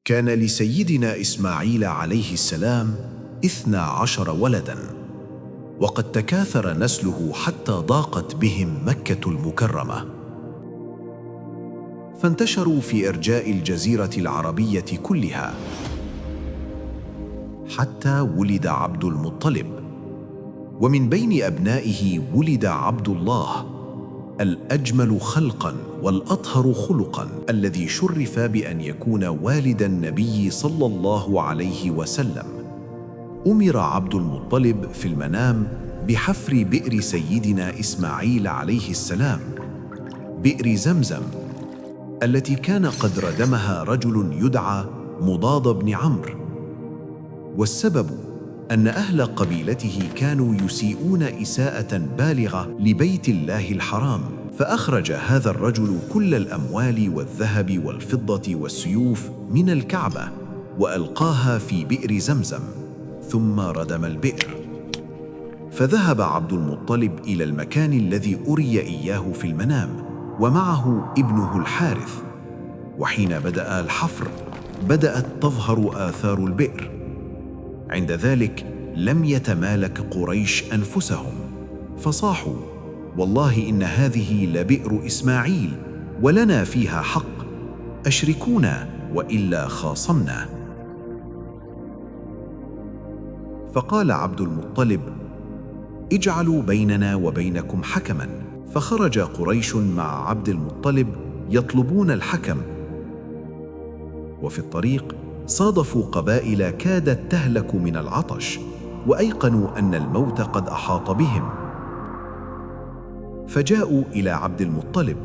كان لسيدنا إسماعيل عليه السلام 12 ولداً، وقد تكاثر نسله حتى ضاقت بهم مكة المكرمة، فانتشروا في أرجاء الجزيرة العربية كلها، حتى ولد عبد المطلب. ومن بين أبنائه ولد عبد الله، الأجمل خلقاً والأطهر خلقاً، الذي شرف بأن يكون والد النبي صلى الله عليه وسلم. أمر عبد المطلب في المنام بحفر بئر سيدنا إسماعيل عليه السلام، بئر زمزم، التي كان قد ردمها رجل يدعى مضاد بن عمرو. والسبب أن أهل قبيلته كانوا يسيئون إساءة بالغة لبيت الله الحرام، فأخرج هذا الرجل كل الأموال والذهب والفضة والسيوف من الكعبة وألقاها في بئر زمزم، ثم ردم البئر. فذهب عبد المطلب إلى المكان الذي أري إياه في المنام، ومعه ابنه الحارث. وحين بدأ الحفر بدأت تظهر آثار البئر. عند ذلك لم يتمالك قريش أنفسهم، فصاحوا: والله إن هذه لبئر إسماعيل ولنا فيها حق، أشركونا وإلا خاصمنا. فقال عبد المطلب: اجعلوا بيننا وبينكم حكما. فخرج قريش مع عبد المطلب يطلبون الحكم، وفي الطريق صادفوا قبائل كادت تهلك من العطش، وأيقنوا أن الموت قد أحاط بهم، فجاءوا إلى عبد المطلب،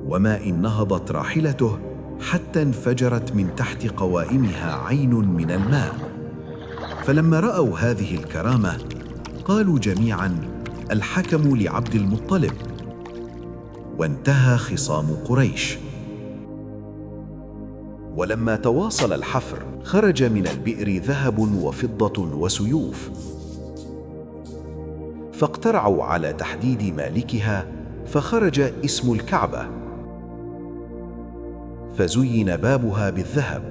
وما إن نهضت راحلته حتى انفجرت من تحت قوائمها عين من الماء. فلما رأوا هذه الكرامة قالوا جميعاً: الحكم لعبد المطلب. وانتهى خصام قريش. ولما تواصل الحفر خرج من البئر ذهب وفضة وسيوف، فاقترعوا على تحديد مالكها، فخرج اسم الكعبة، فزين بابها بالذهب.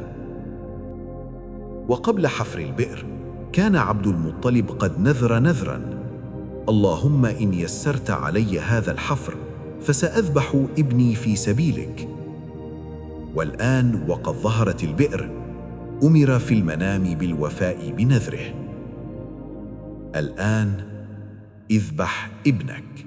وقبل حفر البئر كان عبد المطلب قد نذر نذراً: اللهم إن يسرت علي هذا الحفر فسأذبح ابني في سبيلك. والآن وقد ظهرت البئر أمر في المنام بالوفاء بنذره. الآن اذبح ابنك.